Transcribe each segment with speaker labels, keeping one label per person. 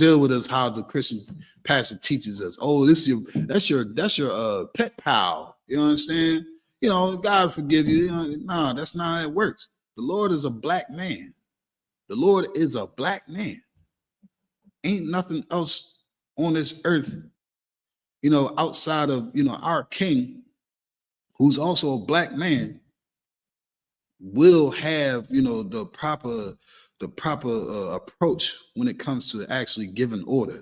Speaker 1: deal with us how the Christian pastor teaches us. Oh, that's your pet pal. You know what I'm saying? You know, God forgive you. No, that's not how it works. The Lord is a black man. The Lord is a black man. Ain't nothing else on this earth, outside of, our king, who's also a black man, will have, the proper approach when it comes to actually giving order. You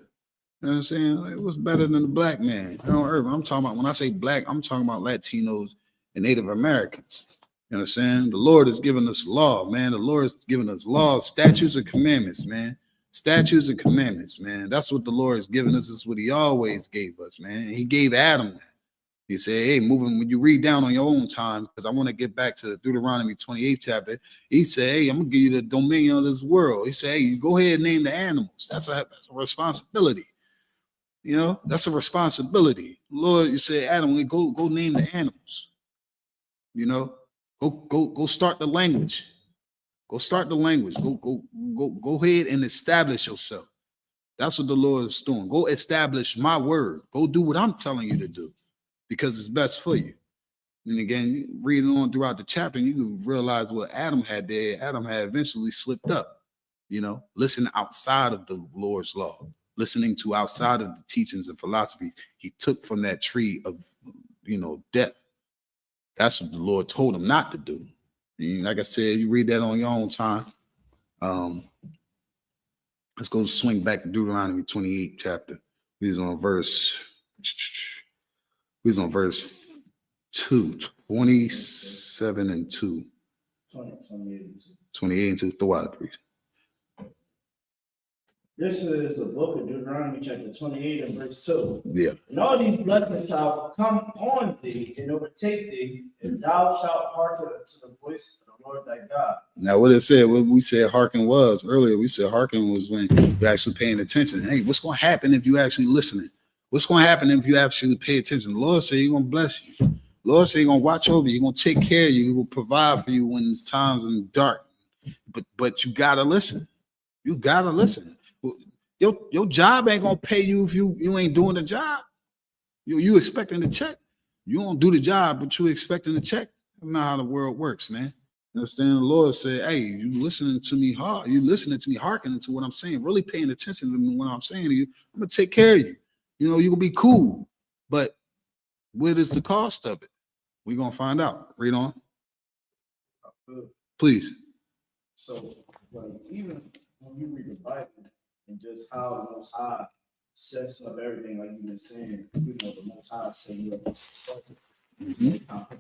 Speaker 1: know what I'm saying? Like, what's better than the black man on earth? I'm talking about, when I say black, I'm talking about Latinos and Native Americans. You know what I'm saying? The Lord has given us law, man. The Lord has given us laws, statutes, and commandments, man. Statutes and commandments, man. That's what the Lord has given us. That's what he always gave us, man. And he gave Adam that. He said, hey, moving, when you read down on your own time, because I want to get back to Deuteronomy 28th chapter, he said, hey, I'm going to give you the dominion of this world. He said, hey, you go ahead and name the animals. That's a responsibility. That's a responsibility. Lord, you say, Adam, go name the animals. Go start the language. Go start the language. Go ahead and establish yourself. That's what the Lord is doing. Go establish my word. Go do what I'm telling you to do, because it's best for you. And again, reading on throughout the chapter, you can realize what Adam had there. Adam had eventually slipped up, listening outside of the Lord's law, listening to outside of the teachings and philosophies he took from that tree of, death. That's what the Lord told him not to do. And like I said, you read that on your own time. Let's go swing back to Deuteronomy 28 chapter. We're on verse 2, 27 and 2. 28 and 2. Throw out, please.
Speaker 2: This is the book of Deuteronomy, chapter 28 and verse 2.
Speaker 1: Yeah.
Speaker 2: And all these blessings shall come on thee and overtake thee, if thou shalt hearken unto the voice of the Lord thy God.
Speaker 1: Now, what it said, what we said hearken was earlier, we said hearken was when you're actually paying attention. Hey, what's going to happen if you actually listening? What's going to happen if you actually pay attention? The Lord said he's going to bless you. The Lord said he's going to watch over you. He's going to take care of you. He will provide for you when it's times in the dark. But you got to listen. You got to listen. Your job ain't gonna pay you if you ain't doing the job. You expecting the check. You don't do the job, but you expecting the check. That's not how the world works, man. You understand? The Lord said, hey, you listening to me hard. You listening to me, hearkening to what I'm saying, really paying attention to what I'm saying to you. I'm gonna take care of you. You're gonna be cool. But what is the cost of it? We're gonna find out. Read on. Please.
Speaker 2: So even when you read the Bible, and just how the Most High sets up everything, like you've been saying, the Most High say you have to put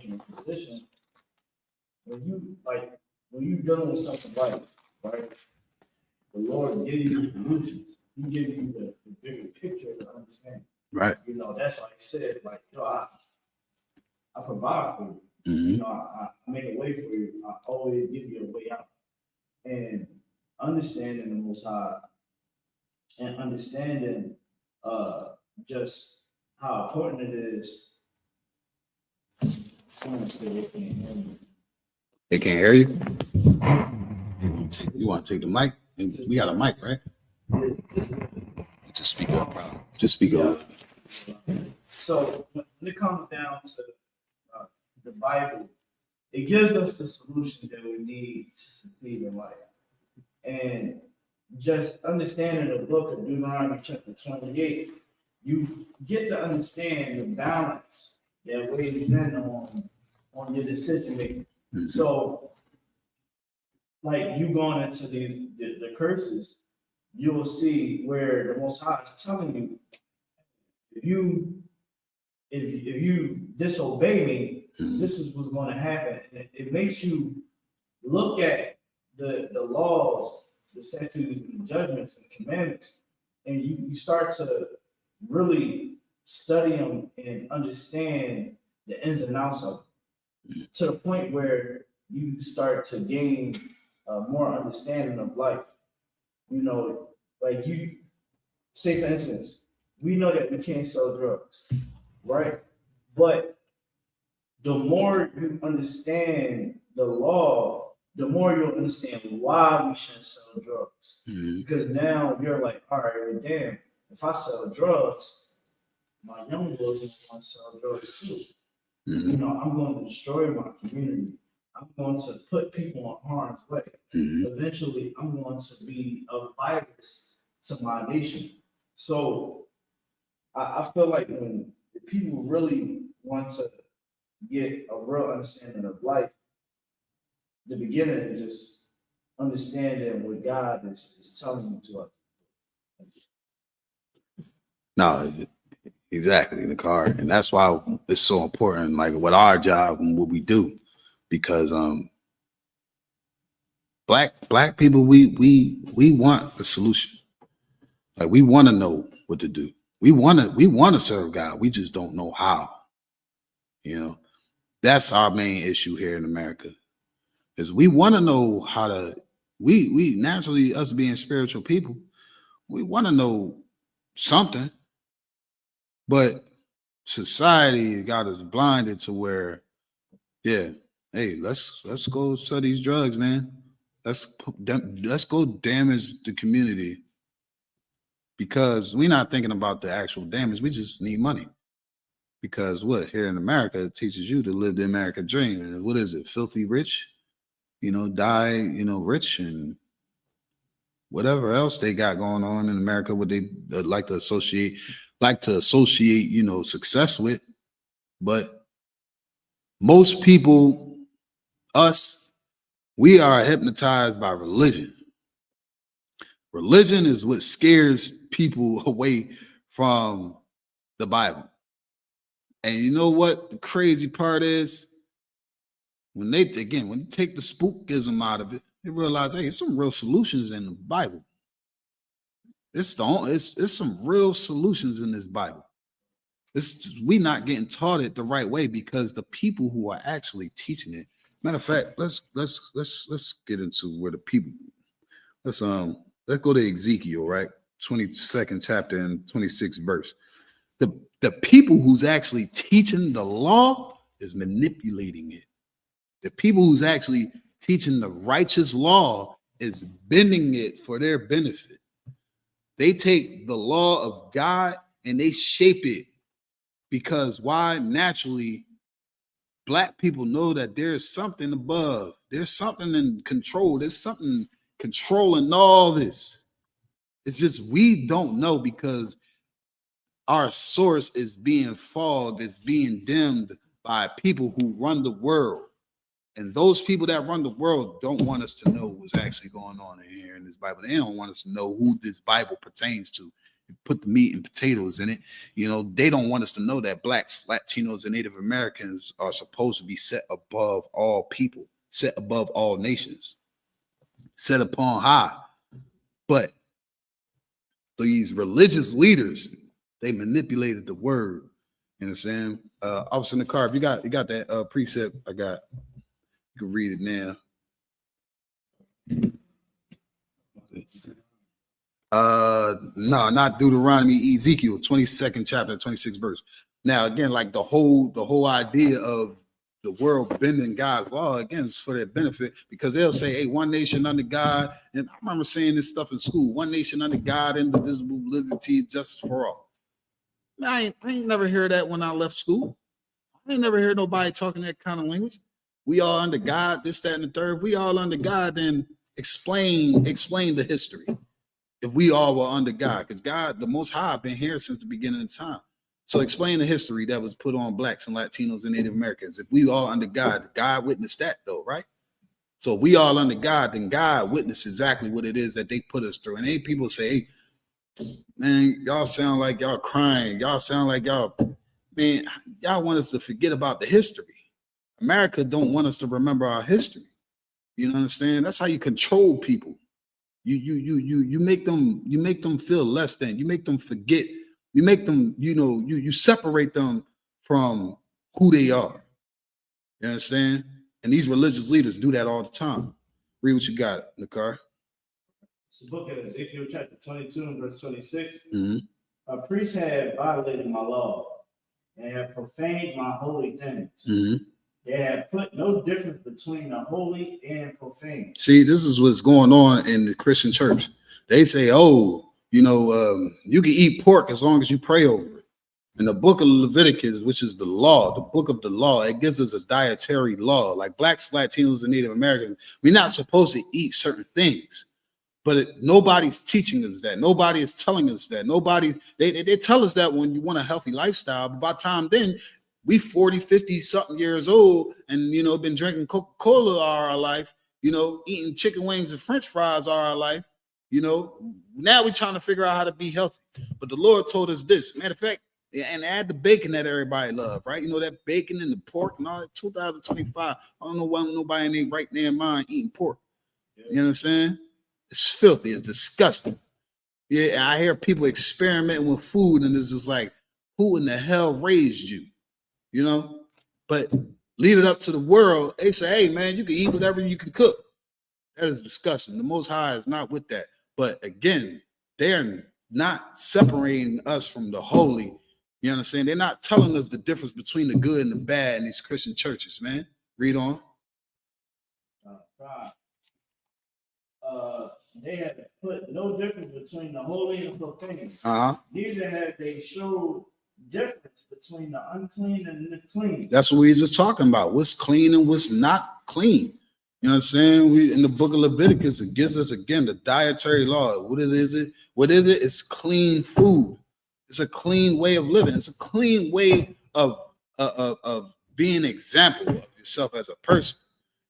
Speaker 2: you in position. When you dealing with something right, the Lord give you solutions. He give you the bigger picture to understand.
Speaker 1: Right.
Speaker 2: That's like he said, I provide for you.
Speaker 1: Mm-hmm.
Speaker 2: I make a way for you. I always give you a way out. And understanding the Most High, and understanding just how important it is.
Speaker 1: They can't hear you? You want to take the mic? We got a mic, right? Just speak up, bro. Just speak up.
Speaker 2: So when it comes down to the Bible, it gives us the solution that we need to succeed in life. And just understanding the book of Deuteronomy chapter 28, you get to understand the balance that weighs in on your decision making. Mm-hmm. So, like you going into the curses, you will see where the Most High is telling you, if you disobey me, this is what's going to happen. It makes you look at the laws, the statutes and the judgments and commandments, and you start to really study them and understand the ins and outs of them, to the point where you start to gain more understanding of life. Like you say, for instance, we know that we can't sell drugs, right? But the more you understand the law, the more you'll understand why we shouldn't sell drugs.
Speaker 1: Mhm.
Speaker 2: Because now you're like, all right, well, damn, if I sell drugs, my young boys is going to sell drugs too.
Speaker 1: Mhm.
Speaker 2: You know, I'm going to destroy my community. I'm going to put people in harm's way.
Speaker 1: Mhm.
Speaker 2: Eventually, I'm going to be a virus to my nation. So I feel like when people really want to get a real understanding of life, the beginning is just understanding what God is telling you to us.
Speaker 1: No, exactly, in the car, and that's why it's so important. Like with our job and what we do, because black people, we want a solution. Like we want to know what to do. We want to serve God. We just don't know how. You know, that's our main issue here in America. Is we want to know how to. We naturally, us being spiritual people, we want to know something, but society got us blinded to where, yeah, hey, let's go sell these drugs, man. Let's go damage the community because we're not thinking about the actual damage. We just need money. Because what here in America it teaches you to live the American dream. And what is it? Filthy rich, die, rich and whatever else they got going on in America, what they like to associate, success with. But most people, us, we are hypnotized by religion. Religion is what scares people away from the Bible. And you know what the crazy part is? When they take the spookism out of it, they realize, hey, it's some real solutions in the Bible. It's some real solutions in this Bible. We not getting taught it the right way because the people who are actually teaching it. Matter of fact, let's get into where the people. Let's go to Ezekiel, right? 22nd chapter and 26th verse. The people who's actually teaching the law is manipulating it. The people who's actually teaching the righteous law is bending it for their benefit. They take the law of God and they shape it because why? Naturally, black people know that there's something above. There's something in control. There's something controlling all this. It's just we don't know because our source is being fogged, is being dimmed by people who run the world. And those people that run the world don't want us to know what's actually going on in here in this Bible. They don't want us to know who this Bible pertains to. Put the meat and potatoes in it. They don't want us to know that blacks, Latinos, and Native Americans are supposed to be set above all people, set above all nations, set upon high. But these religious leaders, they manipulated the word. You know what I'm saying? Officer in the car, if you got that precept, I got. You can read it now. No, not Deuteronomy, Ezekiel, 22nd chapter, 26th verse. Now, again, like the whole idea of the world bending God's law, again, is for their benefit because they'll say, hey, one nation under God. And I remember saying this stuff in school, one nation under God, indivisible, liberty, justice for all. I ain't never heard that when I left school. I ain't never heard nobody talking that kind of language. We all under God, this, that, and the third. We all under God, then explain the history. If we all were under God, because God, the Most High, been here since the beginning of time. So explain the history that was put on blacks and Latinos and Native Americans. If we all under God, God witnessed that though, right? So if we all under God, then God witnessed exactly what it is that they put us through. And then people say, hey, man, y'all sound like y'all crying. Y'all sound like y'all want us to forget about the history. America don't want us to remember our history. You understand? That's how you control people. You make them feel less than. You make them forget. You make them, you separate them from who they are. You understand? And these religious leaders do that all the time. Read what you got, Nakar.
Speaker 2: It's the book of Ezekiel chapter 22 and verse 26.
Speaker 1: Mm-hmm.
Speaker 2: A priest had violated my law and had profaned my holy things.
Speaker 1: Mm-hmm.
Speaker 2: they have put no difference between the holy and profane.
Speaker 1: See, this is what's going on in the Christian church. They say, oh, you can eat pork as long as you pray over it. In the book of Leviticus, which is the law, the book of the law, it gives us a dietary law. Like blacks, Latinos, and Native Americans, we're not supposed to eat certain things. But nobody's teaching us that. Nobody is telling us that. They tell us that when you want a healthy lifestyle. But by the time then, we 40, 50 something years old and, been drinking Coca-Cola all our life, eating chicken wings and French fries all our life. Now we're trying to figure out how to be healthy. But the Lord told us this. Matter of fact, and add the bacon that everybody love, right? That bacon and the pork and all that. 2025. I don't know why nobody in their right damn mind eating pork. You know what I'm saying? It's filthy. It's disgusting. Yeah, I hear people experimenting with food, and it's just like, who in the hell raised you? But leave it up to the world. They say, hey, man, you can eat whatever you can cook. That is disgusting. The Most High is not with that. But again, they're not separating us from the holy. You understand? They're not telling us the difference between the good and the bad in these Christian churches, man. Read on.
Speaker 2: They have put no difference between the holy and profane. Neither have they showed difference between the unclean and the clean. That's
Speaker 1: what we just talking about. What's clean and what's not clean. You know what I'm saying? We in the book of Leviticus, it gives us again the dietary law. What is it? It's clean food. It's a clean way of living. It's a clean way of being an example of yourself as a person.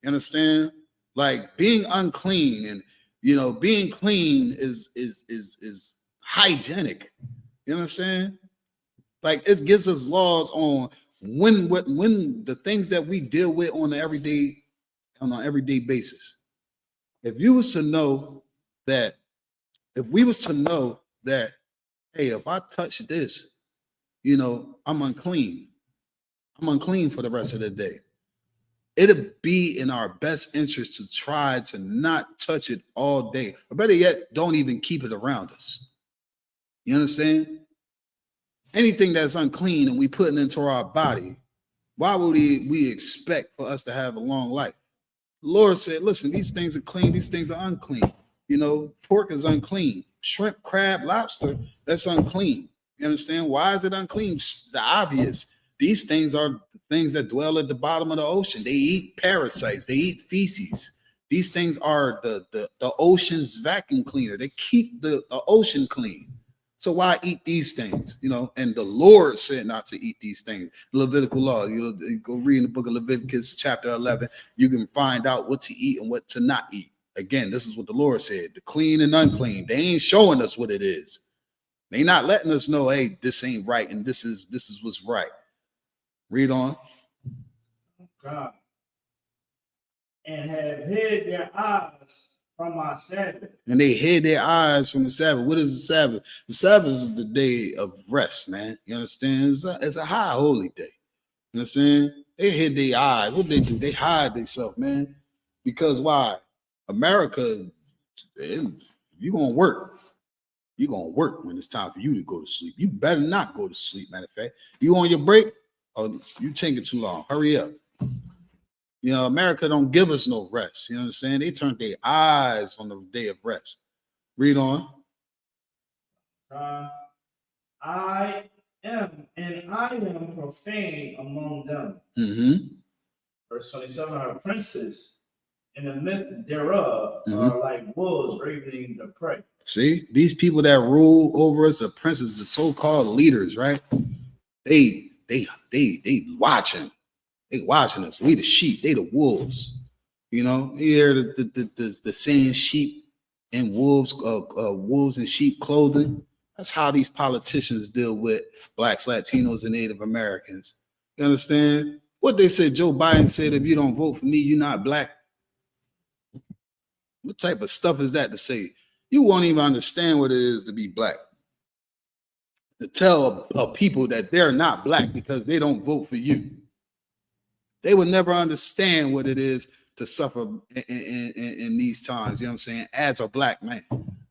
Speaker 1: You understand? Like being unclean and being clean is hygienic. You understand? Like it gives us laws on when the things that we deal with on an everyday basis. If we was to know that, hey, if I touch this, I'm unclean. I'm unclean for the rest of the day. It'd be in our best interest to try to not touch it all day. Or better yet, don't even keep it around us. You understand? Anything that's unclean and we put it into our body, why would we expect for us to have a long life? The Lord said, listen, these things are clean, these things are unclean. Pork is unclean. Shrimp, crab, lobster, that's unclean. You understand? Why is it unclean? The obvious. These things are the things that dwell at the bottom of the ocean. They eat parasites. They eat feces. These things are the ocean's vacuum cleaner. They keep the ocean clean. So why eat these things? And the Lord said not to eat these things. Levitical law. You go read in the book of Leviticus, chapter 11. You can find out what to eat and what to not eat. Again, this is what the Lord said. The clean and unclean. They ain't showing us what it is. They not letting us know, hey, this ain't right and this is what's right. Read on.
Speaker 2: God. And have hid their eyes from our Sabbath.
Speaker 1: And they hid their eyes from the Sabbath. What is the Sabbath? The Sabbath is the day of rest, man. You understand? It's a high holy day. You understand? They hid their eyes. What they do? They hide themselves, man. Because why? America, you're going to work. You're going to work when it's time for you to go to sleep. You better not go to sleep, matter of fact. You on your break? Oh, you taking too long. Hurry up. America don't give us no rest. You know what I'm saying? They turned their eyes on the day of rest. Read on.
Speaker 2: I am profane among them.
Speaker 1: Mm-hmm.
Speaker 2: Verse 27, our princes in the midst thereof are like wolves ravening the prey.
Speaker 1: See, these people that rule over us are princes, the so-called leaders, right? They watching. They watching us. We the sheep. They the wolves. You hear the saying sheep and wolves, wolves and sheep clothing. That's how these politicians deal with blacks, Latinos, and Native Americans. You understand? What they said, Joe Biden said, if you don't vote for me, you're not black. What type of stuff is that to say? You won't even understand what it is to be black. To tell people that they're not black because they don't vote for you. They would never understand what it is to suffer in these times. You know what I'm saying? As a black man,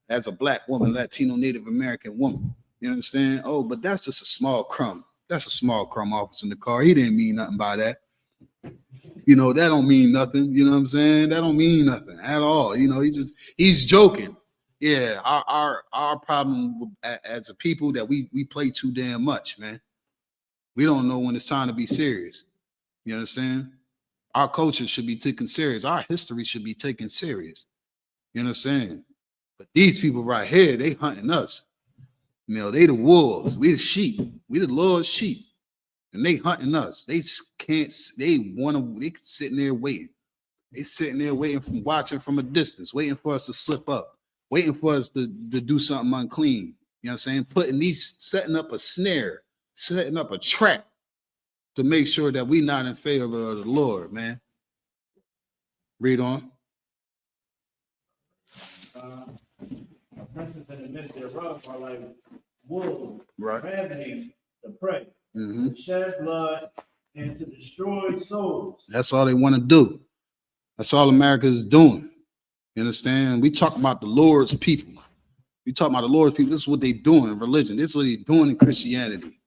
Speaker 1: as a black woman, Latino, Native American woman. You understand? Oh, but that's just a small crumb. That's a small crumb, officer in the car. He didn't mean nothing by that. You know, that don't mean nothing. You know what I'm saying? That don't mean nothing at all. You know, he's joking. Yeah, our problem as a people that we play too damn much, man. We don't know when it's time to be serious. You understand? Our culture should be taken serious. Our history should be taken serious. You understand? But these people right here, they hunting us. You know, they the wolves. We the sheep. We the Lord's sheep. And they hunting us. They can't, they sitting there waiting. They sitting there waiting from watching from a distance, waiting for us to slip up, waiting for us to do something unclean. You know what I'm saying? Setting up a snare, setting up a trap to make sure that we not in favor of the Lord, man. Read on.
Speaker 2: A princess in the midst thereof are like wolves,
Speaker 1: Right.
Speaker 2: ravening the prey,
Speaker 1: Mm-hmm.
Speaker 2: to shed blood and to destroy souls.
Speaker 1: That's all they want to do. That's all America is doing. You understand? We talk about the Lord's people. We talk about the Lord's people. This is what they're doing in religion. This is what they're doing in Christianity.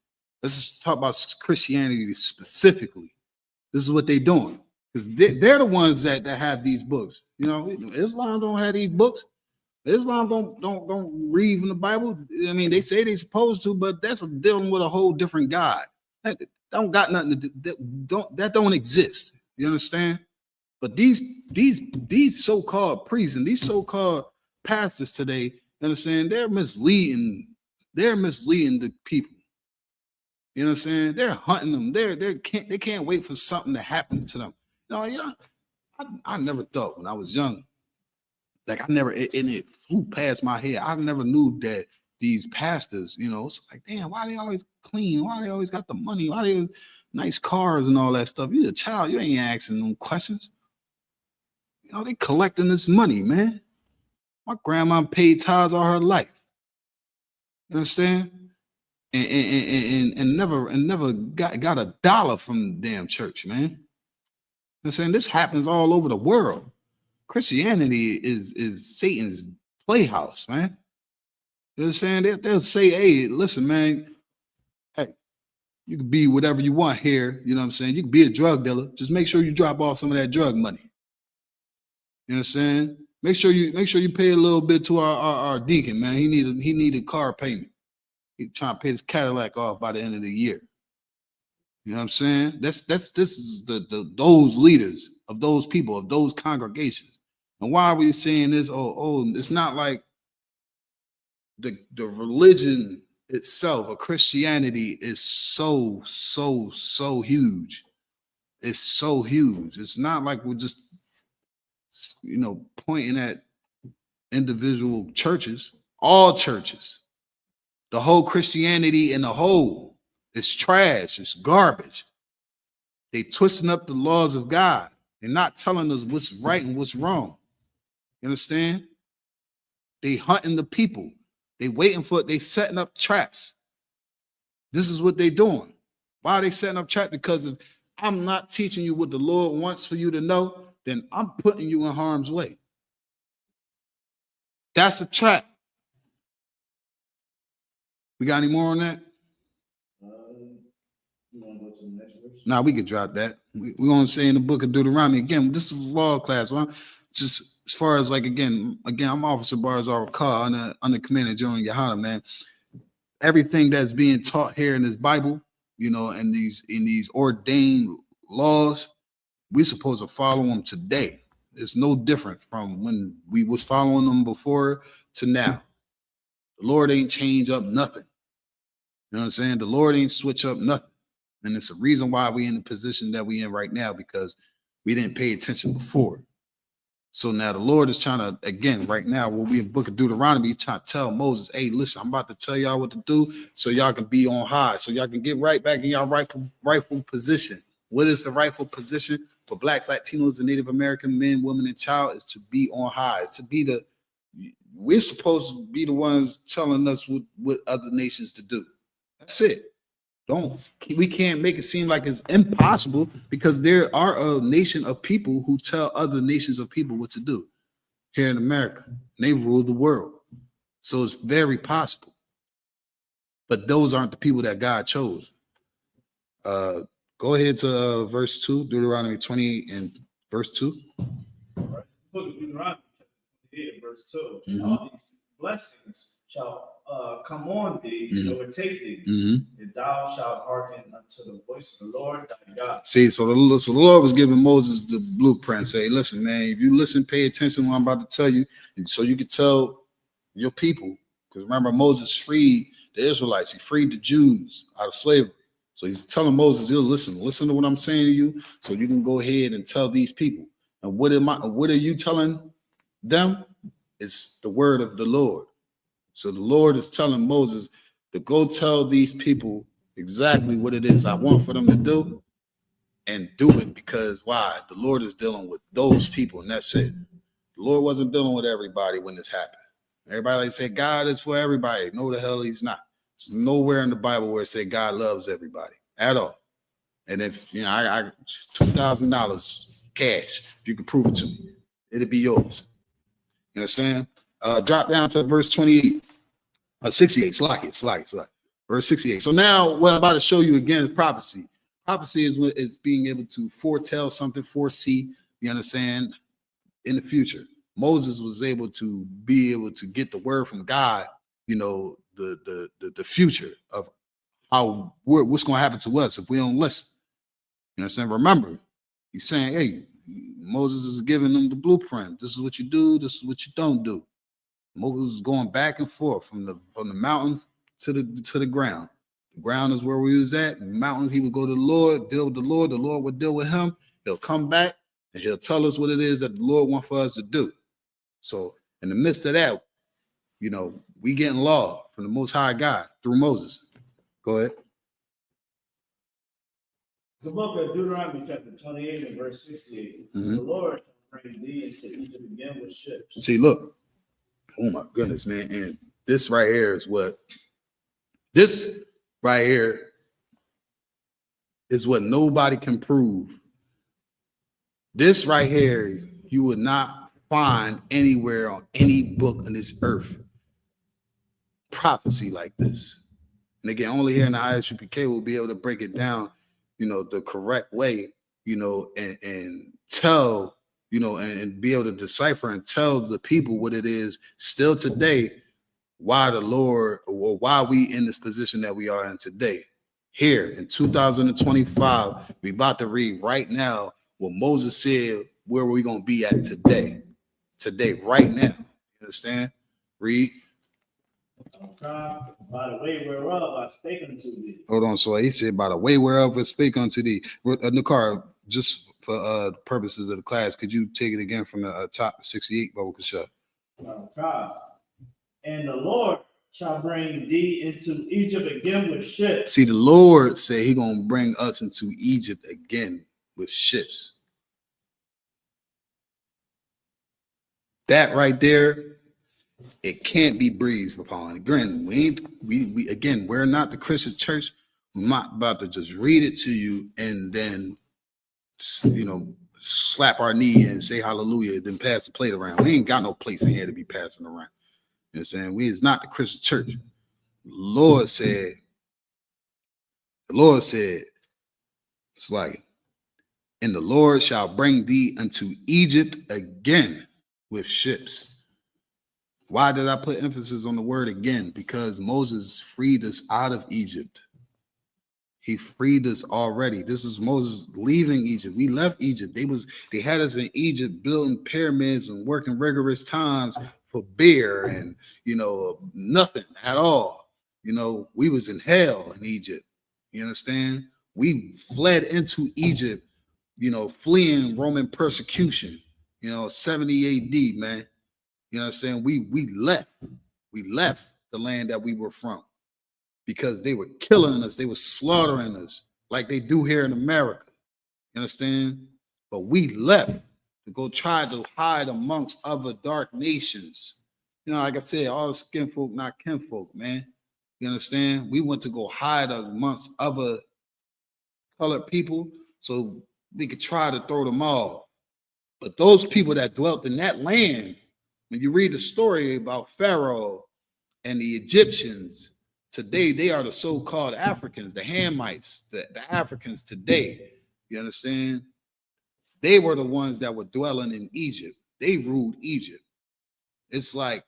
Speaker 1: Let's just talk about Christianity specifically. This is what they're doing. Because they're the ones that have these books. You know, Islam don't have these books. Islam don't read from the Bible. I mean, they say they're supposed to, but that's dealing with a whole different God. That don't got nothing to do. That don't exist. You understand? But these so-called priests and these so-called pastors today, you understand, they're misleading the people. You know what I'm saying? They're hunting them. They can't wait for something to happen to them. You know, I never thought when I was young, like it flew past my head. I never knew that these pastors, you know, it's like, damn, why they always clean? Why they always got the money? Why they nice cars and all that stuff? You're a child, you ain't asking them questions. You know, they collecting this money, man. My grandma paid tithes all her life. You understand? And never got a dollar from the damn church, man. You know what I'm saying? This happens all over the world. Christianity is Satan's playhouse, man. You know what I'm saying? They'll say, hey, listen, man, hey, you can be whatever you want here. You know what I'm saying? You can be a drug dealer. Just make sure you drop off some of that drug money. You know what I'm saying? Make sure you pay a little bit to our deacon, man. He needed car payment. He trying to pay his Cadillac off by the end of the year. You know what I'm saying? This is those leaders of those people, of those congregations. And why are we saying this? Oh, it's not like the religion itself, or Christianity, is so huge. It's so huge. It's not like we're just, you know, pointing at individual churches. All churches, the whole Christianity in the whole, is trash. It's garbage. They twisting up the laws of God. They're not telling us what's right and what's wrong. You understand? They hunting the people. They setting up traps. This is what they doing. Why are they setting up traps? Because if I'm not teaching you what the Lord wants for you to know, then I'm putting you in harm's way. That's a trap. We got any more on that?
Speaker 2: You want to go to the next verse?
Speaker 1: Nah, we could drop that. We're going to say in the book of Deuteronomy, again, this is law class. Well, just as far as like, again, I'm Officer Barzar Carr under Commander General Yohana, man. Everything that's being taught here in this Bible, you know, and these ordained laws, we're supposed to follow them today. It's no different from when we was following them before to now. The Lord ain't change up nothing. You know what I'm saying? The Lord ain't switch up nothing. And it's a reason why we in the position that we in right now, because we didn't pay attention before. So now the Lord is trying to, again, right now, when we in the book of Deuteronomy, he's trying to tell Moses, hey, listen, I'm about to tell y'all what to do so y'all can be on high, so y'all can get right back in y'all rightful position. What is the rightful position for Blacks, Latinos, and Native American men, women, and child? Is to be on high. It's to be we're supposed to be the ones telling us what other nations to do. That's it. We can't make it seem like it's impossible, because there are a nation of people who tell other nations of people what to do here in America. And they rule the world. So it's very possible. But those aren't the people that God chose. Go ahead to verse 2, Deuteronomy 20 and verse 2.
Speaker 2: Right? Book of Deuteronomy, chapter 28, verse 2.
Speaker 1: Mhm.
Speaker 2: All these blessings shall come on thee and overtake thee, if thou shalt hearken unto the voice of the Lord thy God.
Speaker 1: See, so the Lord was giving Moses the blueprint. Say, listen, man, if you listen, pay attention to what I'm about to tell you, and so you can tell your people. Because remember, Moses freed the Israelites. He freed the Jews out of slavery. So he's telling Moses, "You listen to what I'm saying to you, so you can go ahead and tell these people." And what are you telling them? It's the word of the Lord. So the Lord is telling Moses to go tell these people exactly what it is I want for them to do, and do it, because why? The Lord is dealing with those people, and that's it. The Lord wasn't dealing with everybody when this happened. Everybody like say God is for everybody. No, the hell he's not. There's nowhere in the Bible where it say God loves everybody at all. And if I $2,000 cash, if you could prove it to me, it'd be yours. You understand? Drop down to verse 28, 68. Slack it. Verse 68. So now what I'm about to show you again is prophecy. Prophecy is being able to foretell something, foresee, you understand, in the future. Moses was able to get the word from God, the future of what's going to happen to us if we don't listen. You know what I'm saying? Remember, he's saying, hey, Moses is giving them the blueprint. This is what you do. This is what you don't do. Moses is going back and forth from the mountain to the ground. The ground is where we was at. The mountain, he would go to the Lord, deal with the Lord. The Lord would deal with him. He'll come back and he'll tell us what it is that the Lord wants for us to do. So in the midst of that, we getting law from the Most High God through Moses. Go ahead.
Speaker 2: The book of Deuteronomy, chapter 28 and verse 68. The Lord shall bring thee into Egypt again with ships.
Speaker 1: See, look. Oh my goodness, man. And this right here is what nobody can prove. This right here, you would not find anywhere on any book on this earth prophecy like this. And again, only here in the Isupk will be able to break it down, the correct way, and tell, and be able to decipher and tell the people what it is still today, why the Lord, or why we in this position that we are in today. Here in 2025, we about to read right now what Moses said, where we're going to be at today, right now. You understand? Read.
Speaker 2: By the way whereof I spake unto thee.
Speaker 1: Hold on. So he said, by the way whereof I spake unto thee. Nakar, just for purposes of the class, could you take it again from the top 68, Baba Kasha?
Speaker 2: And the Lord shall bring thee into Egypt again with ships.
Speaker 1: See, the Lord said he going to bring us into Egypt again with ships. That right there, it can't be breezed upon. Again, we're not the Christian church. We're not about to just read it to you and then, slap our knee and say hallelujah, then pass the plate around. We ain't got no place in here to be passing around. You know what I'm saying? We is not the Christian church. The Lord said, it's like, and the Lord shall bring thee unto Egypt again with ships. Why did I put emphasis on the word again? Because Moses freed us out of Egypt. He freed us already. This is Moses leaving Egypt. We left Egypt. They had us in Egypt building pyramids and working rigorous times for beer and, nothing at all. We was in hell in Egypt. You understand? We fled into Egypt, fleeing Roman persecution, 70 AD, man. You know what I'm saying? We left the land that we were from because they were killing us. They were slaughtering us like they do here in America. You understand? But we left to go try to hide amongst other dark nations. Like I said, all skin folk, not kinfolk, man. You understand? We went to go hide amongst other colored people so we could try to throw them off. But those people that dwelt in that land, when you read the story about Pharaoh and the Egyptians, Today, they are the so-called Africans, the Hamites, the Africans today. You understand? They were the ones that were dwelling in Egypt. They ruled Egypt. It's like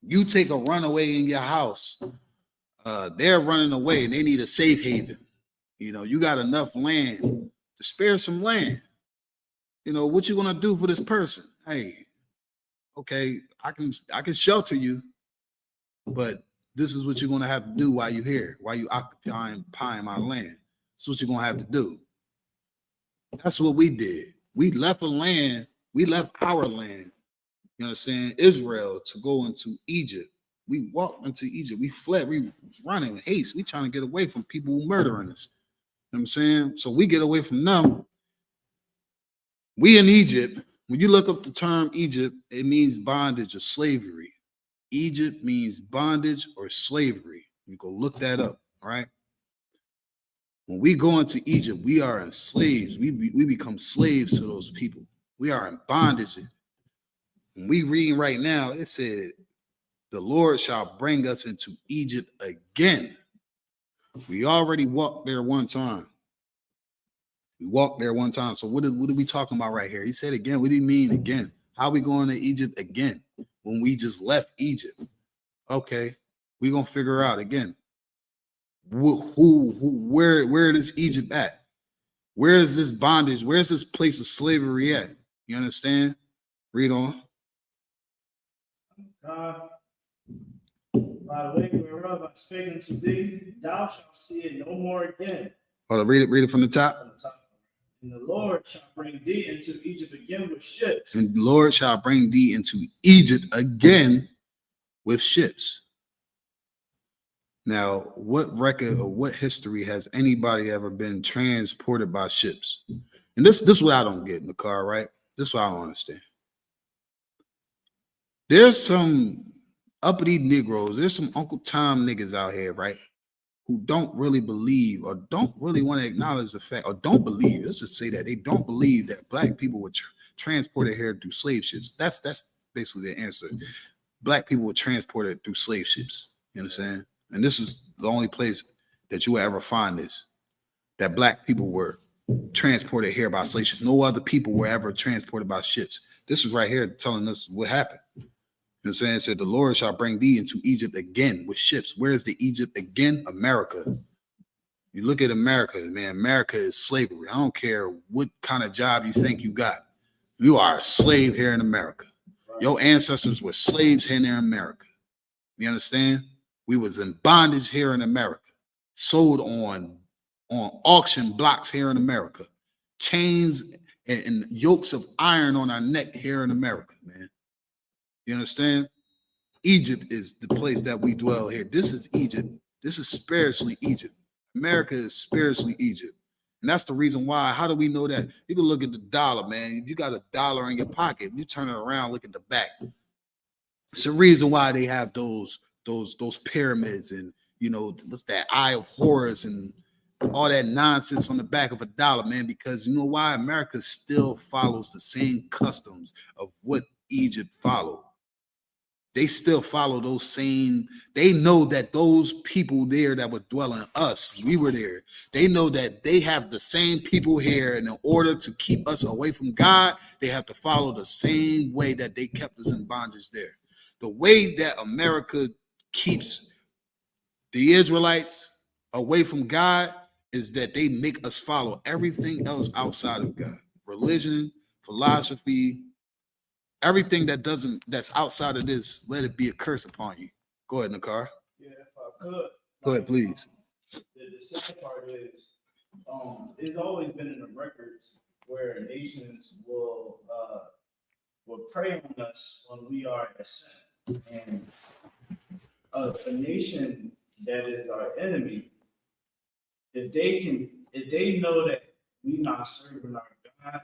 Speaker 1: you take a runaway in your house, they're running away and they need a safe haven. You got enough land to spare some land. What you gonna do for this person? Hey, okay, I can shelter you, but this is what you're gonna have to do while you're here, while you occupying my land. That's what you're gonna have to do. That's what we did. We left a land, we left our land, you understand, Israel, to go into Egypt. We walked into Egypt, we fled, we was running in haste. We trying to get away from people who murdering us. You know what I'm saying? So we get away from them. We in Egypt, when you look up the term Egypt, it means bondage or slavery. Egypt means bondage or slavery. You go look that up, all right? When we go into Egypt, we are enslaved. We become slaves to those people. We are in bondage. When we reading right now, it said, the Lord shall bring us into Egypt again. We already walked there one time. We walked there one time. So what are we talking about right here? He said again. What do you mean again? How are we going to Egypt again when we just left Egypt? Okay, we're gonna figure out again. Where is Egypt at? Where is this bondage? Where's this place of slavery at? You understand? Read on.
Speaker 2: By the way whereof I spake unto thee, thou shalt see it no more again.
Speaker 1: Hold on, read it from the top.
Speaker 2: And the Lord shall bring thee into Egypt again with ships.
Speaker 1: And the Lord shall bring thee into Egypt again with ships. Now, what record or what history has anybody ever been transported by ships? And this is what I don't get in the car, right? This is what I don't understand. There's some uppity Negroes, there's some Uncle Tom niggas out here, right? Who don't really believe or don't really want to acknowledge the fact, or don't believe, let's just say that they don't believe that black people were transported here through slave ships. That's basically the answer. Black people were transported through slave ships. You understand? And this is the only place that you will ever find this, that black people were transported here by slave ships. No other people were ever transported by ships. This is right here telling us what happened. You know what I'm saying? It said, the Lord shall bring thee into Egypt again with ships. Where's the Egypt again? America. You look at America, man, America is slavery. I don't care what kind of job you think you got. You are a slave here in America. Your ancestors were slaves here in America. You understand? We was in bondage here in America, sold on auction blocks here in America, chains and yokes of iron on our neck here in America, man. You understand? Egypt is the place that we dwell here. This is Egypt. This is spiritually Egypt. America is spiritually Egypt. And that's the reason why. How do we know that? You can look at the dollar, man. If you got a dollar in your pocket, you turn it around, look at the back. It's the reason why they have those pyramids and, what's that, Eye of Horus and all that nonsense on the back of a dollar, man, because you know why? America still follows the same customs of what Egypt followed. They still follow those same, they know that those people there that were dwelling us, we were there. They know that they have the same people here, and in order to keep us away from God, they have to follow the same way that they kept us in bondage there. The way that America keeps the Israelites away from God is that they make us follow everything else outside of God. Religion, philosophy, everything that's outside of this, let it be a curse upon you. Go ahead, Nakar.
Speaker 2: Yeah, if I could.
Speaker 1: Go ahead, please.
Speaker 2: The second part is, it's always been in the records where nations will prey on us when we are in sin. And a nation that is our enemy, if they know that we're not serving our God,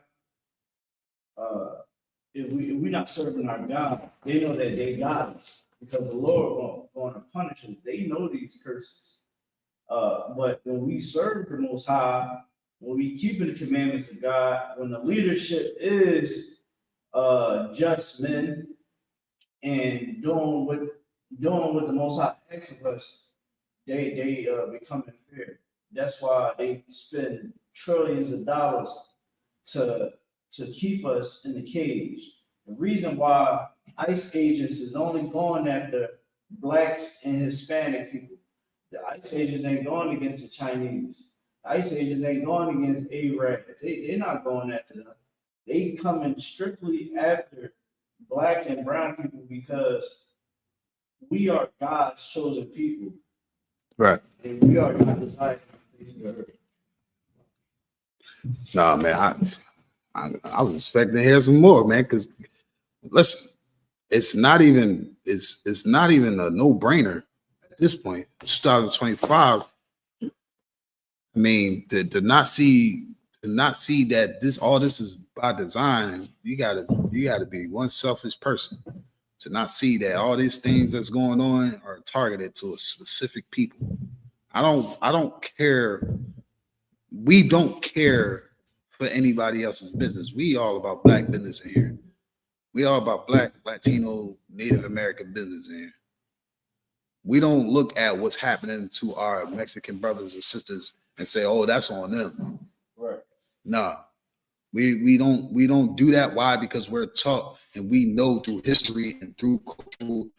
Speaker 2: if we're not serving our God, they know that they got us because the Lord going to punish us. They know these curses. But when we serve the Most High, when we keep the commandments of God, when the leadership is just men and doing what the Most High acts of us, they become in fear. That's why they spend trillions of dollars to keep us in the cage. The reason why ICE agents is only going after blacks and Hispanic people. The ICE agents ain't going against the Chinese. The ICE agents ain't going against Arabs. They're not going after them. They coming strictly after black and brown people because we are God's chosen people.
Speaker 1: Right.
Speaker 2: And we are not designed to be earth.
Speaker 1: Nah, man, I was expecting to hear some more, man. Because listen, it's not even a no-brainer at this point. 2025. I mean, to not see that all this is by design. You gotta be one selfish person to not see that all these things that's going on are targeted to a specific people. I don't care. We don't care for anybody else's business. We all about black business in here. We all about black, Latino, Native American business in here. We don't look at what's happening to our Mexican brothers and sisters and say, "Oh, that's on them."
Speaker 2: Right.
Speaker 1: Nah, we don't do that. Why? Because we're taught and we know through history and through cultural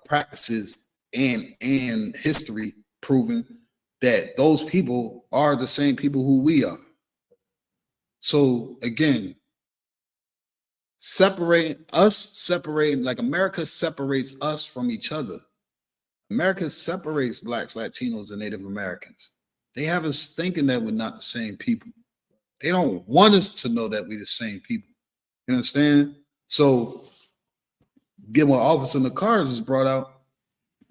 Speaker 1: practices and history proven that those people are the same people who we are. So again, separating like America separates us from each other. America separates blacks, Latinos, and Native Americans. They have us thinking that we're not the same people. They don't want us to know that we're the same people. You understand? So, get what Officer in the cars is brought out.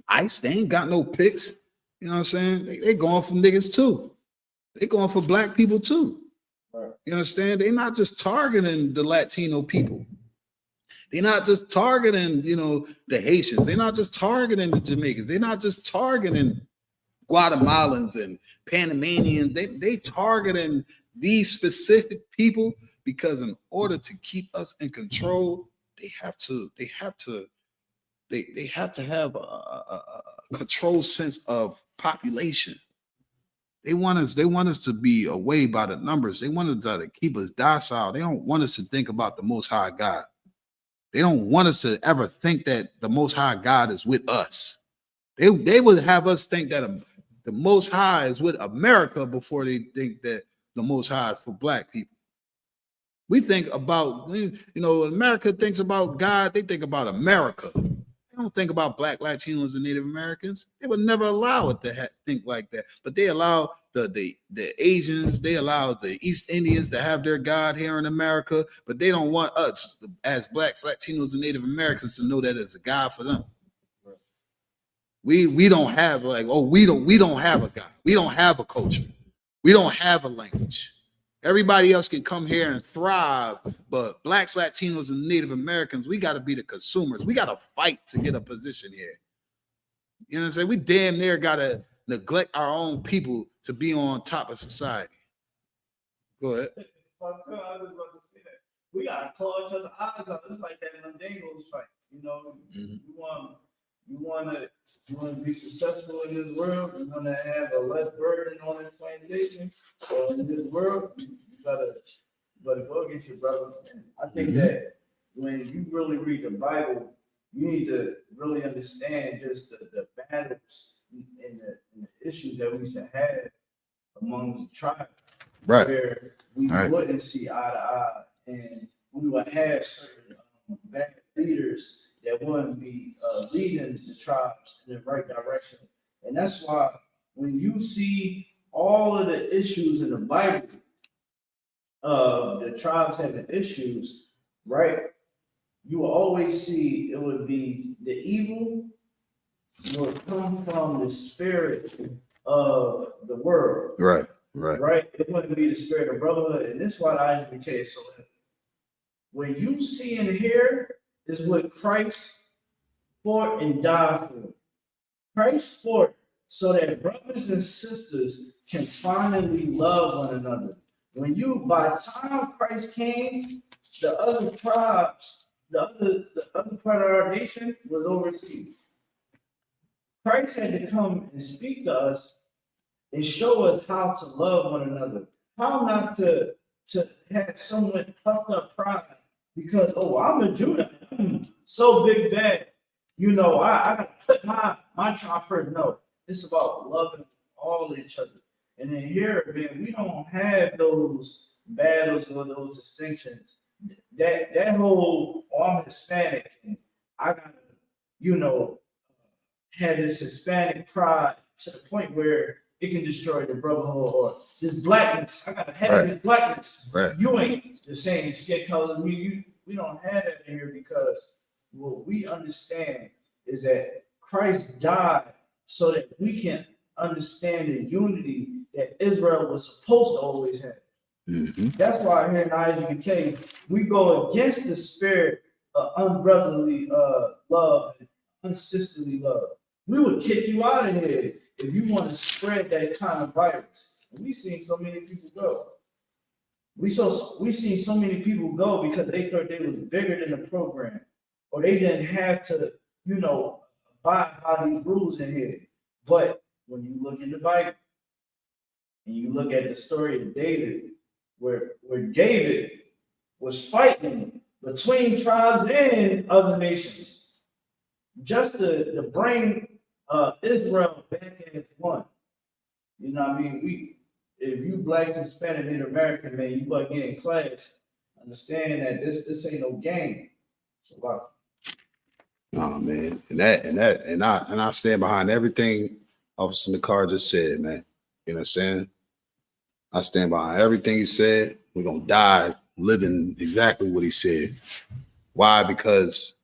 Speaker 1: ICE, they ain't got no picks. You know what I'm saying? They going for niggas too. They going for black people too.
Speaker 2: Right.
Speaker 1: You understand? They're not just targeting the Latino people. They're not just targeting, the Haitians. They're not just targeting the Jamaicans. They're not just targeting Guatemalans and Panamanians. They targeting these specific people because in order to keep us in control, they have to have a control sense of population. They want us to be away by the numbers. They want us to keep us docile. They don't want us to think about the Most High God. They don't want us to ever think that the Most High God is with us. They would have us think that the Most High is with America before they think that the Most High is for black people. We think about, America thinks about God. They think about America. They don't think about black, Latinos, and Native Americans. They would never allow it to think like that. But they allow the Asians, they allow the East Indians to have their God here in America, but they don't want us as blacks, Latinos, and Native Americans to know that it's a God for them. We don't have we don't have a God. We don't have a culture. We don't have a language. Everybody else can come here and thrive, but blacks, Latinos, and Native Americans, we got to be the consumers. We got to fight to get a position here. You know what I'm saying? We damn near got to neglect our own people to be on top of society. Go ahead.
Speaker 2: I was about to say that. We got to claw each other's eyes out. It's like that Mandingos fight. You want to be successful in this world. You want to have a less burden on this plantation. So in this world, you gotta go against your brother. I think that when you really read the Bible, you need to really understand just the battles and the issues that we used to have among the tribes.
Speaker 1: Right.
Speaker 2: Where we wouldn't see eye to eye, and we would have certain bad leaders that wouldn't be leading the tribes in the right direction. And that's why when you see all of the issues in the Bible, the tribes having issues, right? You will always see it would be the evil will come from the spirit of the world.
Speaker 1: Right.
Speaker 2: Right? It wouldn't be the spirit of brotherhood. And this is why the Isupk is so when you see and hear is what Christ fought and died for. Christ fought so that brothers and sisters can finally love one another. By the time Christ came, the other tribes, the other part of our nation was overseas. Christ had to come and speak to us and show us how to love one another, how not to have someone puffed up pride because, oh, I'm a Judah, I'm so big bad, I gotta put my tribe first. No, it's about loving all each other. And then here, man, we don't have those battles or those distinctions. That whole, oh, I'm Hispanic and I gotta, you know, have this Hispanic pride to the point where it can destroy the brotherhood or this blackness. I gotta have this blackness.
Speaker 1: Right.
Speaker 2: You ain't the same skin color as me. We don't have that in here because what we understand is that Christ died so that we can understand the unity that Israel was supposed to always have.
Speaker 1: Mm-hmm.
Speaker 2: That's why here in ISUPK, we go against the spirit of unbrotherly love and unsisterly love. We would kick you out of here if you want to spread that kind of virus. And we've seen so many people go. We see so many people go because they thought they was bigger than the program, or they didn't have to, abide by these rules in here. But when you look in the Bible and you look at the story of David, where David was fighting between tribes and other nations, just to bring Israel back as one. You know what I mean? If you blacks, Hispanic, Native American, man, you like in class, understand that this ain't no game. So wow.
Speaker 1: Oh man, and I stand behind everything Officer Nicard just said, man. You understand? I stand behind everything he said. We're gonna die living exactly what he said. Why? Because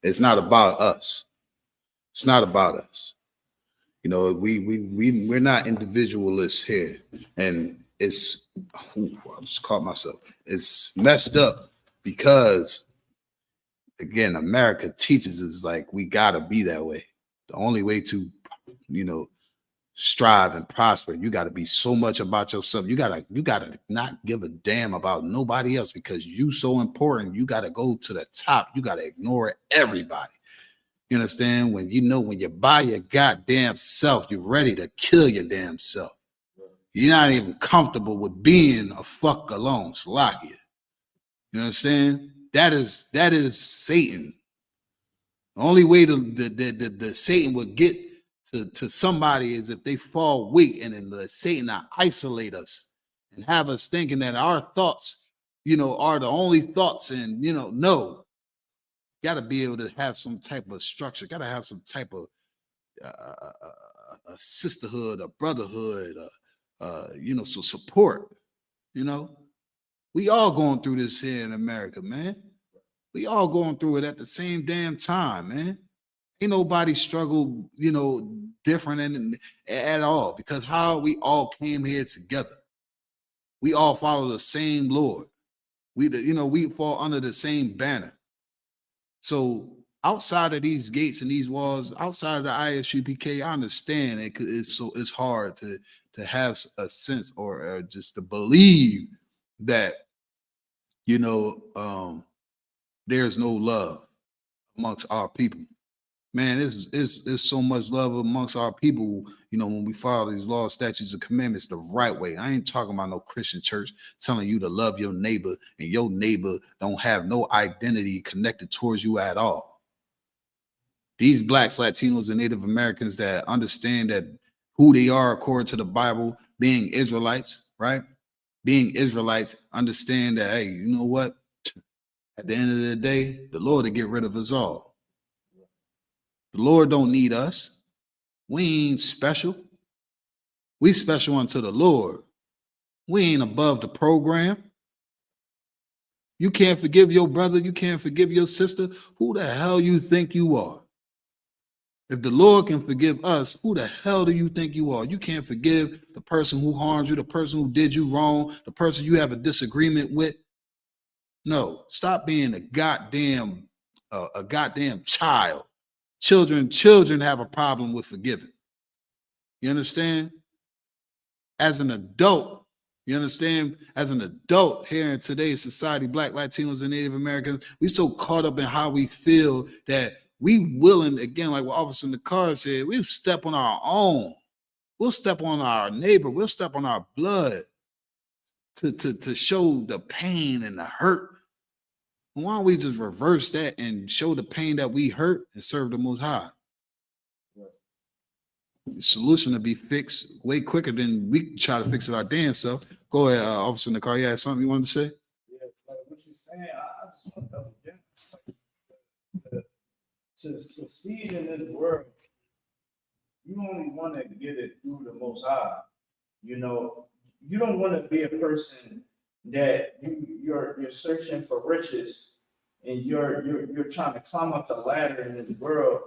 Speaker 1: it's not about us. It's not about us. We're not individualists here, and it's I just caught myself. It's messed up because again, America teaches us like we gotta be that way. The only way to, strive and prosper, you gotta be so much about yourself. You gotta not give a damn about nobody else because you so important. You gotta go to the top. You gotta ignore everybody. You understand? When you're by your goddamn self, you're ready to kill your damn self. You're not even comfortable with being a fuck alone. Slakia. You understand? That is Satan. The only way the Satan would get to somebody is if they fall weak, and then Satan will isolate us and have us thinking that our thoughts, are the only thoughts, and no. Got to be able to have some type of structure. Got to have some type of a sisterhood, a brotherhood, so support. We all going through this here in America, man. We all going through it at the same damn time, man. Ain't nobody struggle, different at all, because how we all came here together. We all follow the same Lord. We fall under the same banner. So outside of these gates and these walls, outside of the ISUPK, I understand it's hard to have a sense or just to believe that there's no love amongst our people. Man, it's so much love amongst our people, when we follow these laws, statutes, and commandments the right way. I ain't talking about no Christian church telling you to love your neighbor and your neighbor don't have no identity connected towards you at all. These blacks, Latinos, and Native Americans that understand that who they are according to the Bible, being Israelites, right? Being Israelites, understand that, hey, you know what? At the end of the day, the Lord will get rid of us all. The Lord don't need us. We ain't special. We special unto the Lord. We ain't above the program. You can't forgive your brother. You can't forgive your sister. Who the hell you think you are? If the Lord can forgive us, who the hell do you think you are? You can't forgive the person who harmed you, the person who did you wrong, the person you have a disagreement with. No, stop being a goddamn child. Children have a problem with forgiving. You understand? As an adult, As an adult here in today's society, Black, Latinos, and Native Americans, we so caught up in how we feel that we willing, again, like what Officer in the car said, we'll step on our own. We'll step on our neighbor. We'll step on our blood to show the pain and the hurt. Why don't we just reverse that and show the pain that we hurt and serve the Most High? The solution to be fixed way quicker than we try to fix it our damn self. Go ahead, Officer in the car. You had something you wanted to say?
Speaker 2: Yeah, like what you're saying, I just want to double down. To succeed in this world, you only want to get it through the Most High. You know, you don't want to be a person that you're searching for riches and you're trying to climb up the ladder in this world,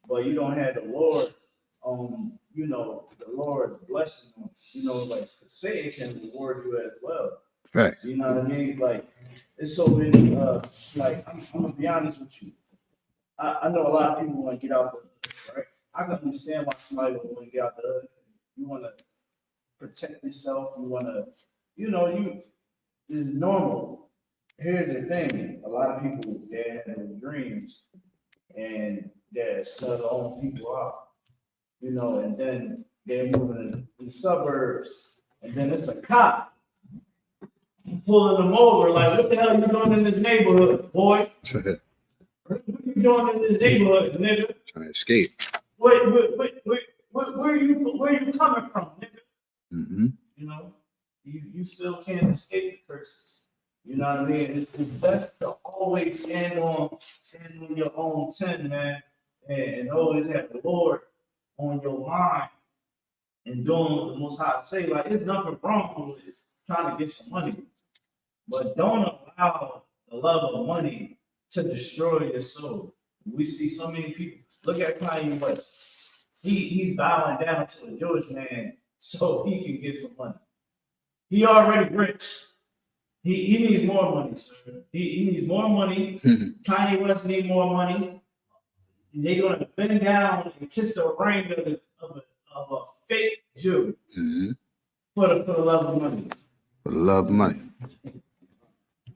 Speaker 2: but you don't have the Lord. You know, the Lord blessing them. You know, like Satan can reward you as well.
Speaker 1: Facts.
Speaker 2: You know what I mean? Like it's so many. Like I'm gonna be honest with you. I know a lot of people want to get out the hood, right? I can understand why somebody would want to get out the hood. You want to protect yourself. You want to, you know, it's normal. Here's the thing: a lot of people they have their dreams, and they sell their own people out. You know, and then they're moving in the suburbs, and then it's a cop pulling them over. Like, what the hell are you doing in this neighborhood, boy? What are you doing in this neighborhood, nigga?
Speaker 1: Trying to escape.
Speaker 2: Where are you coming from, nigga?
Speaker 1: Mm-hmm.
Speaker 2: You know, you still can't escape the curses. You know what I mean? It's best to always stand on your own 10, man, and always have the Lord on your mind and doing what the Most High say. Like, there's nothing wrong with trying to get some money, but don't allow the love of money to destroy your soul. We see so many people. Look at Kanye West. He's bowing down to a Jewish man so he can get some money. He already rich. He needs more money, sir. He needs more money. Kanye West needs more money. And they're going to bend down and kiss the ring of a fake Jew for the love of money.
Speaker 1: For the love of money.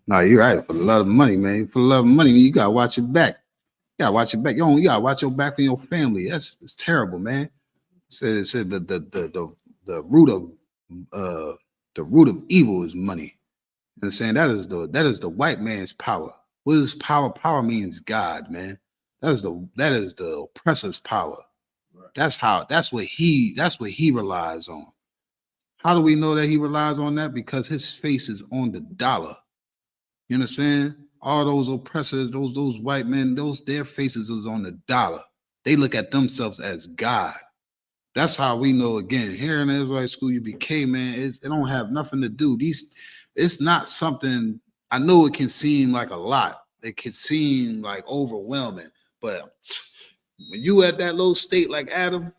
Speaker 1: No, you're right. For the love of money, man. For the love of money, you gotta watch your back. You gotta watch your back. You gotta watch your back for your family. It's terrible, man. It said the root of evil is money. You know what I'm saying? That is the white man's power. What is power? Power means God, man. That is the oppressor's power. Right. That's what he relies on. How do we know that he relies on that? Because his face is on the dollar. You understand? All those oppressors, those white men, their faces is on the dollar. They look at themselves as God. That's how we know, again, here in the Israelite school, UBK, man, it don't have nothing to do. It's not something, I know it can seem like a lot. It can seem like overwhelming. But when you at that low state like Adam,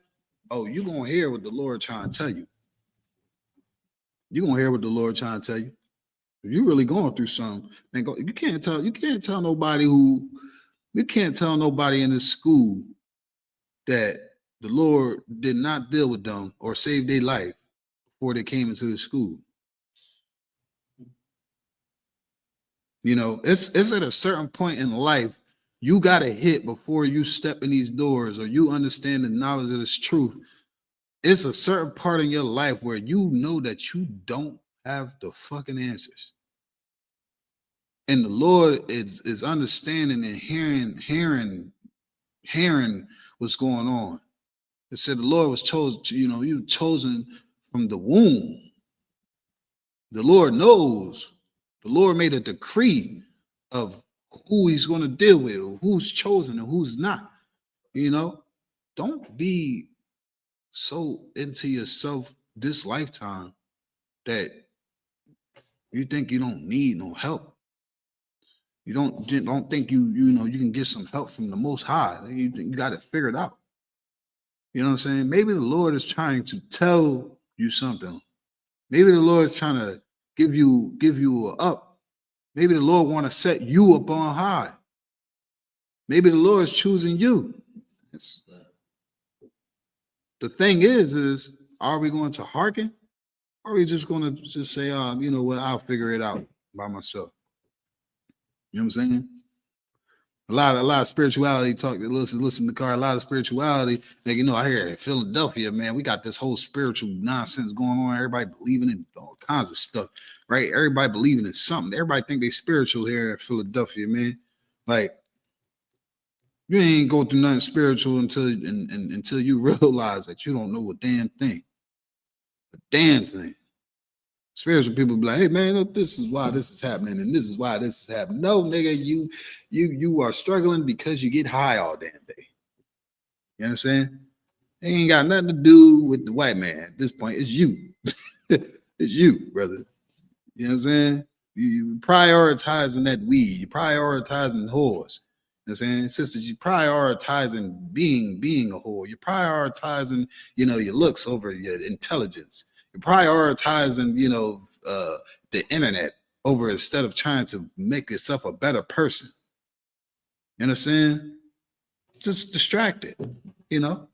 Speaker 1: oh, you're going to hear what the Lord trying to tell you. You're going to hear what the Lord trying to tell you. If you're really going through something, man, you can't tell nobody in this school that the Lord did not deal with them or save their life before they came into the school. You know, it's at a certain point in life you got to hit before you step in these doors or you understand the knowledge of this truth. It's a certain part in your life where you know that you don't have the fucking answers. And the Lord is understanding and hearing what's going on. It said the Lord was chosen, you were chosen from the womb. The Lord knows. The Lord made a decree of who he's going to deal with, who's chosen and who's not. You know, don't be so into yourself this lifetime that you think you don't need no help. You don't think you can get some help from the Most High. You think you got it figured out. You know what I'm saying? Maybe the Lord is trying to tell you something. Maybe the Lord is trying to give you a up. Maybe the Lord want to set you up on high. Maybe the Lord is choosing you. The thing is, are we going to hearken? Or are we just going to just say, you know what, I'll figure it out by myself? You know what I'm saying? A lot of spirituality talk. Listen to car. A lot of spirituality. Like, you know, I hear in Philadelphia, man, we got this whole spiritual nonsense going on. Everybody believing in all kinds of stuff, right? Everybody believing in something. Everybody think they spiritual here in Philadelphia, man. Like, you ain't go through nothing spiritual until you realize that you don't know a damn thing. A damn thing. Spiritual people be like, hey man, look, this is why this is happening, and this is why this is happening. No, nigga, you are struggling because you get high all damn day. You understand? It ain't got nothing to do with the white man at this point. It's you. It's you, brother. You know what I'm saying? You prioritizing that weed, you prioritizing whores. You know what I'm saying? Sisters, you prioritizing being a whore. You're prioritizing, you know, your looks over your intelligence. You're prioritizing, you know, the internet over instead of trying to make yourself a better person. You understand? Just distracted, you know?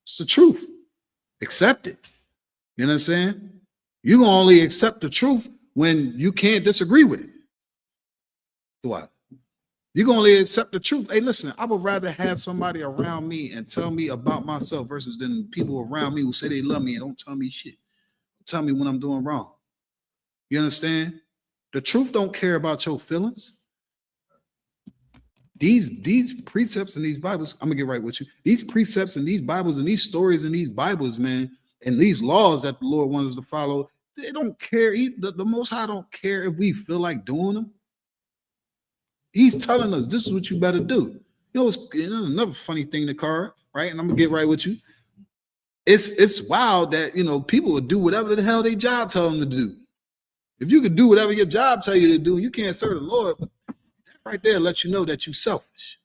Speaker 1: It's the truth. Accept it. You know what I'm saying? You can only accept the truth when you can't disagree with it. What? You can only accept the truth. Hey, listen, I would rather have somebody around me and tell me about myself versus than people around me who say they love me and don't tell me shit. Tell me when I'm doing wrong. You understand? The truth don't care about your feelings. These precepts in these Bibles, I'm gonna get right with you. These precepts in these Bibles and these stories in these Bibles, man, and these laws that the Lord wants us to follow, they don't care. The Most High don't care if we feel like doing them. He's telling us this is what you better do. You know, it's another funny thing in the car, right? And I'm gonna get right with you. It's wild that, you know, people would do whatever the hell their job tell them to do. If you could do whatever your job tell you to do, you can't serve the Lord. But that right there lets you know that you're selfish.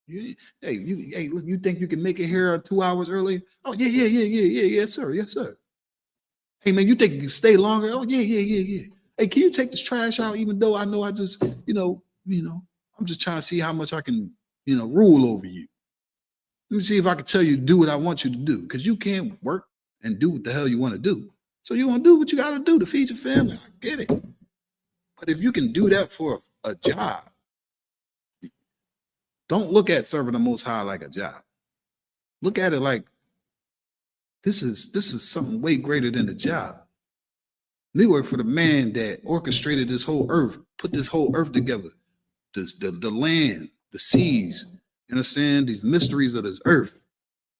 Speaker 1: You think you can make it here 2 hours early? Oh yeah, yes sir. Hey man, you think you can stay longer? Oh yeah. Hey, can you take this trash out? Even though I know I just, I'm just trying to see how much I can, rule over you. Let me see if I can tell you to do what I want you to do, because you can't work and do what the hell you want to do. So you want to do what you got to do to feed your family. I get it. But if you can do that for a job, don't look at serving the Most High like a job. Look at it like this is something way greater than a job. We work for the man that orchestrated this whole earth, put this whole earth together, the land, the seas, you understand, these mysteries of this earth.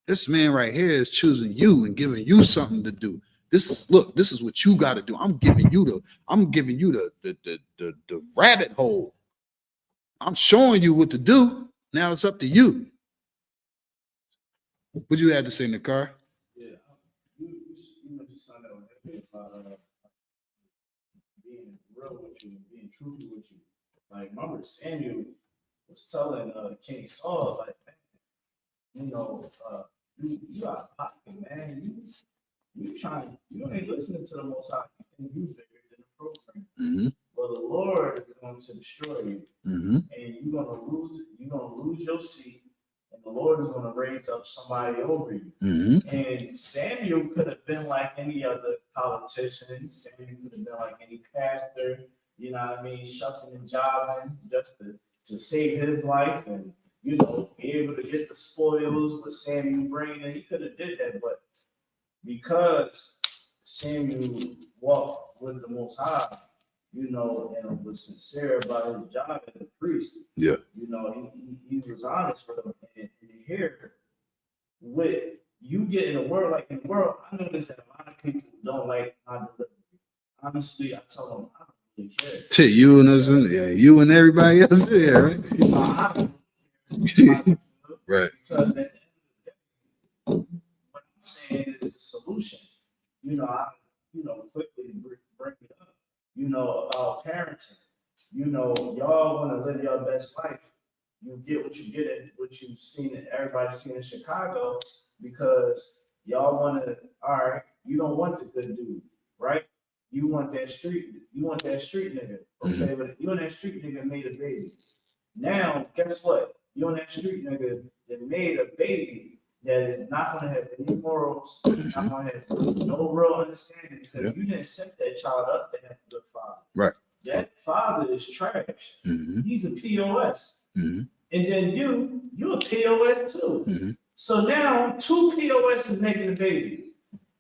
Speaker 1: This man right here is choosing you and giving you something to do. This is what you got to do. I'm giving you the rabbit hole. I'm showing you what to do. Now it's up to you. What you had to say in the car?
Speaker 2: Yeah, you just signed out about being real with you, being truthful with you. Like, remember Samuel was telling King Saul, like, you got a pocket, man. You ain't listening to the Most High. You bigger than the program.
Speaker 1: Mm-hmm.
Speaker 2: Well, the Lord is going to destroy you,
Speaker 1: Mm-hmm.
Speaker 2: and you're gonna lose your seat, and the Lord is going to raise up somebody over you.
Speaker 1: Mm-hmm.
Speaker 2: And Samuel could have been like any other politician. Samuel could have been like any pastor. You know what I mean? Shucking and jiving just to save his life and be able to get the spoils with Samuel bringing. And he could have did that, but because Samuel walked with the Most High, and was sincere about his job as a priest.
Speaker 1: Yeah.
Speaker 2: He was honest with him. And here, with you get in the world, like in the world, I noticed that a lot of people don't like my delivery. Honestly, I tell them I don't really care.
Speaker 1: To you and us, you and everybody else there, right?
Speaker 2: I don't care.
Speaker 1: Right.
Speaker 2: Because at the end of the day, what I'm saying is the solution. Quickly bring it up. About parenting. Y'all want to live your best life. You get what you get and what you've seen, everybody's seen in Chicago, because y'all want to, all right, you don't want the good dude, right? You want that street nigga. Okay, but you and that street nigga made a baby. Now, guess what? You and that street nigga that made a baby that is not going to have any morals, not going to have no real understanding, because you didn't set that child up to have a good father.
Speaker 1: Right.
Speaker 2: that father is trash. He's a POS. And then you're a POS too. So now 2 POS is making a baby.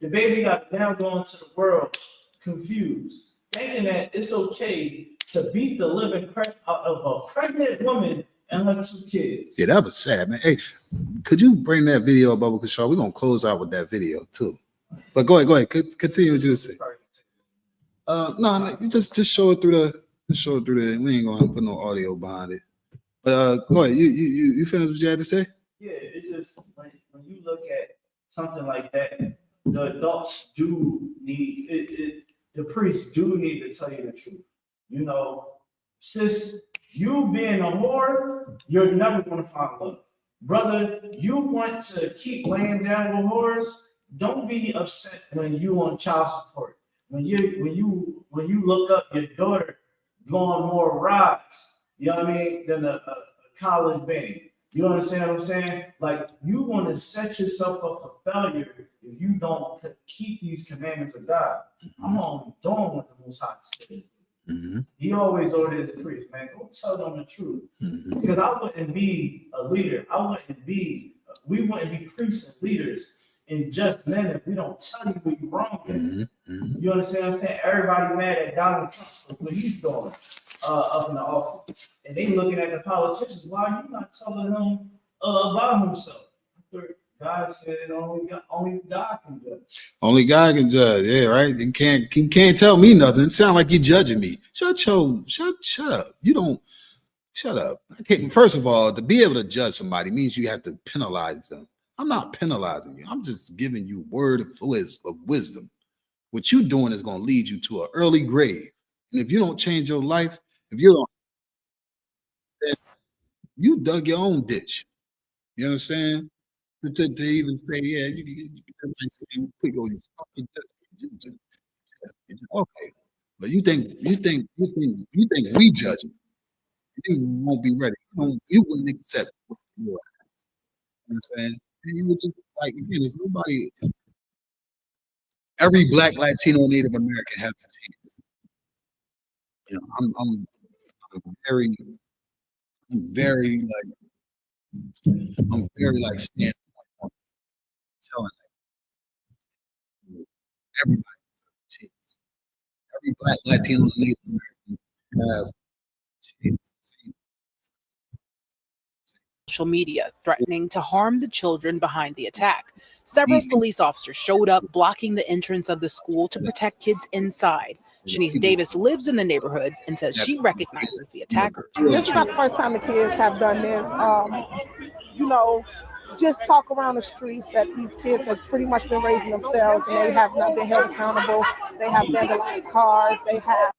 Speaker 2: The baby got now going to the world confused, thinking that it's okay to beat the living crap out of a pregnant woman and her 2 kids.
Speaker 1: Yeah, that was sad, man. Hey, could you bring that video up, Bubba Kashaw? We're gonna close out with that video too. But go ahead. Continue what you were saying. No, you just show it through the. We ain't gonna put no audio behind it. But go ahead. You finished what you had to say?
Speaker 2: Yeah, it's just when you look at something like that, the adults do need it. The priests do need to tell you the truth. You know, sis, you being a whore, you're never gonna find love. Brother, you want to keep laying down with whores, don't be upset when you on child support. When you look up your daughter blowing more rides, you know what I mean, than a college band. You understand what I'm saying? Like, you want to set yourself up for failure if you don't keep these commandments of God. I'm only doing what the Most High said. He always ordered the priest, man, go tell them the truth. Because I wouldn't be a leader. We wouldn't be priests and leaders and just men if we don't tell you what you're wrong with. You understand what I'm saying? Everybody mad at Donald Trump for what he's doing up in the office. And they looking at the politicians, why are you not telling him about himself? God said only God can judge. Only God can judge, yeah, right? You can't tell me nothing. Sound like you're judging me. Shut up. You don't shut up. First of all, to be able to judge somebody means you have to penalize them. I'm not penalizing you. I'm just giving you word of wisdom. What you're doing is going to lead you to an early grave. And if you don't change your life, if you don't, then you dug your own ditch. You understand? To even say, yeah, okay. But you think we judge it. You won't be ready. You wouldn't accept what you are. You know what I'm saying? And you would just like, again, there's nobody. Every Black, Latino, Native American has a chance. You know, I'm very standing on telling everybody has a chance. Every Black, Latino, Native American have a chance.
Speaker 3: Social media, threatening to harm the children behind the attack. Several police officers showed up blocking the entrance of the school to protect kids inside. Shanice Davis lives in the neighborhood and says she recognizes the attacker.
Speaker 4: This is not the first time the kids have done this. You know, just talk around the streets that these kids have pretty much been raising themselves and they have not been held accountable. They have vandalized cars. They have.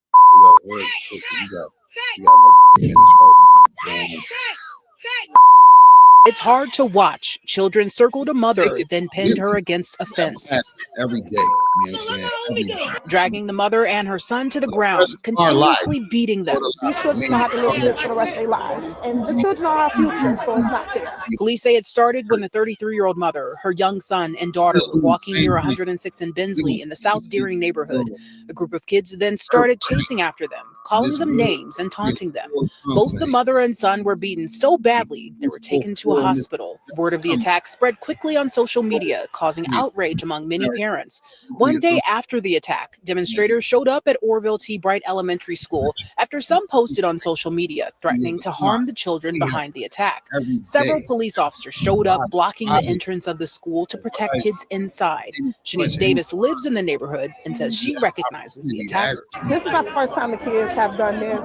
Speaker 3: It's hard to watch. Children circled a mother, then pinned her against a fence.
Speaker 1: Every day, you know what I'm saying? Every day.
Speaker 3: Dragging the mother and her son to the ground, continuously beating them.
Speaker 4: These children don't have to live with this for the rest of their lives. And the children are our future, so it's not fair.
Speaker 3: Police say it started when the 33-year-old mother, her young son, and daughter were walking near 106th and Bensley in the South Deering neighborhood. A group of kids then started chasing after them, calling them names and taunting them. Both the mother and son were beaten so badly they were taken to a hospital. Word of the attack spread quickly on social media, causing outrage among many parents. One day after the attack, demonstrators showed up at Orville T. Bright Elementary School after some posted on social media threatening to harm the children behind the attack. Several police officers showed up blocking the entrance of the school to protect kids inside. Shanice Davis lives in the neighborhood and says she recognizes the attacker.
Speaker 4: This is not the first time the kids have done this.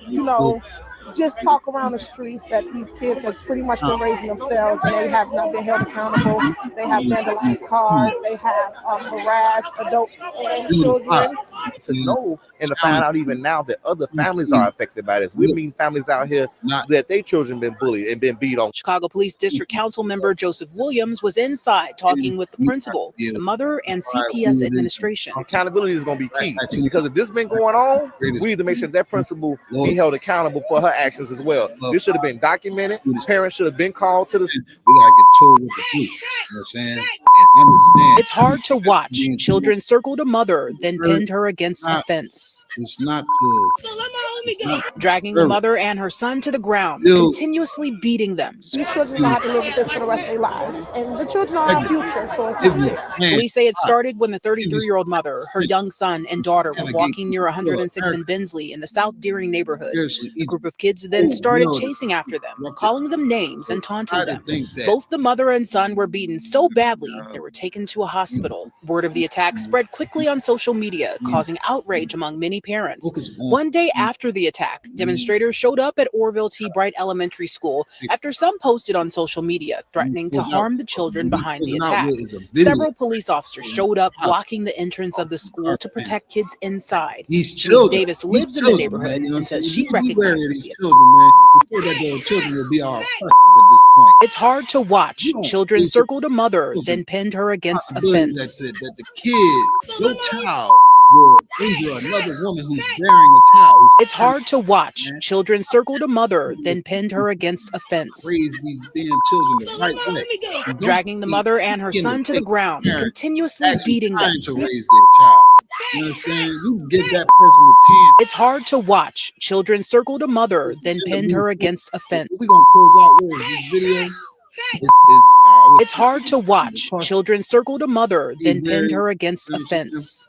Speaker 4: You know, just talk around the streets that these kids have pretty much been raising themselves and they have not been held accountable. They have vandalized cars. They have harassed adults and children.
Speaker 5: To know and to find out even now that other families are affected by this. We mean families out here that their children been bullied and been beat on.
Speaker 3: Chicago Police District Council member Joseph Williams was inside talking with the principal, the mother, and CPS administration.
Speaker 5: Accountability is going to be key because if this been going on, we need to make sure that principal be held accountable for her actions as well. This should have been documented. Parents should have been called to the.
Speaker 1: We gotta get told with the truth. You know what I'm saying? And Understand.
Speaker 3: It's hard to watch.
Speaker 1: means-
Speaker 3: Children circled a mother, then pinned her against a
Speaker 1: Not-
Speaker 3: fence.
Speaker 1: It's not to. It's not
Speaker 3: Dragging the
Speaker 1: Early.
Speaker 3: mother and her son to the ground,
Speaker 1: Still-
Speaker 3: continuously beating them.
Speaker 4: These children don't have to live with this for the rest of their lives. And the children are our future, so it's not fair.
Speaker 3: Police say it started when the 33-year-old mother, her young son, and daughter were walking near 106 in Bensley in the South Deering neighborhood.
Speaker 1: Seriously,
Speaker 3: A group of kids then
Speaker 1: Oh,
Speaker 3: started
Speaker 1: no.
Speaker 3: chasing after them, calling them names and taunting
Speaker 1: I
Speaker 3: them.
Speaker 1: think that
Speaker 3: Both the mother and son were beaten so badly they were taken to a hospital. Word of the attack spread quickly on social media, causing outrage among many parents.
Speaker 1: focus on
Speaker 3: One day after the attack, demonstrators showed up at Orville T. Bright Elementary School after some posted on social media threatening to harm the children behind the attack. Several police officers showed up blocking the entrance of the school to protect kids inside.
Speaker 1: These
Speaker 3: Denise
Speaker 1: children.
Speaker 3: Davis lives in the neighborhood and says she recognizes
Speaker 1: these
Speaker 3: the
Speaker 1: children, man. Before that, their children will be our oppressors at this point.
Speaker 3: It's hard to watch.
Speaker 1: You don't
Speaker 3: Children
Speaker 1: think
Speaker 3: circled a mother,
Speaker 1: it's
Speaker 3: then pinned her against a
Speaker 1: Possibility
Speaker 3: fence.
Speaker 1: that the kid, your child, will injure another woman who's bearing a child.
Speaker 3: It's hard to watch. Children circled a mother, then pinned her against a fence.
Speaker 1: Raise these damn children the right way. You don't
Speaker 3: Dragging the
Speaker 1: be
Speaker 3: mother and her
Speaker 1: in
Speaker 3: son to the
Speaker 1: fake
Speaker 3: ground,
Speaker 1: parent
Speaker 3: continuously
Speaker 1: actually
Speaker 3: beating them.
Speaker 1: trying to raise their child. You understand? You give that person a chance.
Speaker 3: It's hard to watch. Children circled a mother, then pinned her against a fence.
Speaker 1: We're gonna close out with this video.
Speaker 3: It's hard to watch. Children circled a mother, then pinned her against a fence.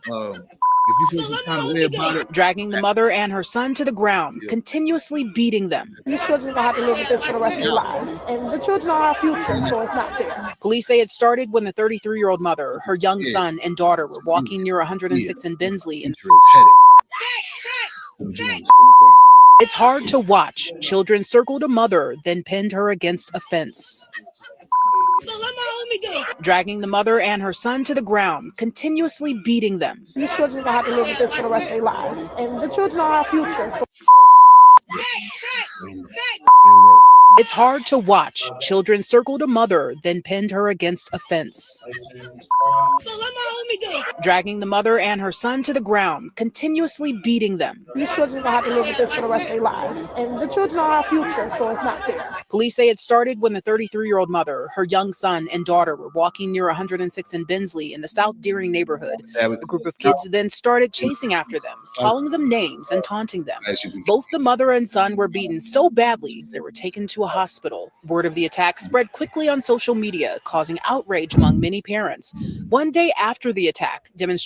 Speaker 1: If you feel some kind of way about it,
Speaker 3: Dragging the mother and her son to the ground, continuously beating them.
Speaker 4: These children don't have to live with this for the rest of their lives. And the children are our future, so it's not fair.
Speaker 3: Police say it started when the 33-year-old mother, her young son, and daughter were walking near 106 in Bensley.
Speaker 1: future is headed. What would you want to say, Nicole?
Speaker 3: It's hard to watch. Children circled a mother, then pinned her against a fence. Dragging the mother and her son to the ground, continuously beating them.
Speaker 4: These children don't have to live with this for the rest of their lives. And the children are our future, so
Speaker 3: It's hard to watch. Children circled a mother, then pinned her against a fence. Dragging the mother and her son to the ground, continuously beating them.
Speaker 4: these children don't have to live with this for the rest of their lives. And the children are our future, so it's not fair.
Speaker 3: Police say it started when the 33-year-old mother, her young son, and daughter were walking near 106 in Bensley in the South Deering neighborhood. A group of kids then started chasing after them, calling them names and taunting them. Both the mother and son were beaten so badly they were taken to a hospital. Word of the attack spread quickly on social media, causing outrage among many parents. One day after the attack, demonstrators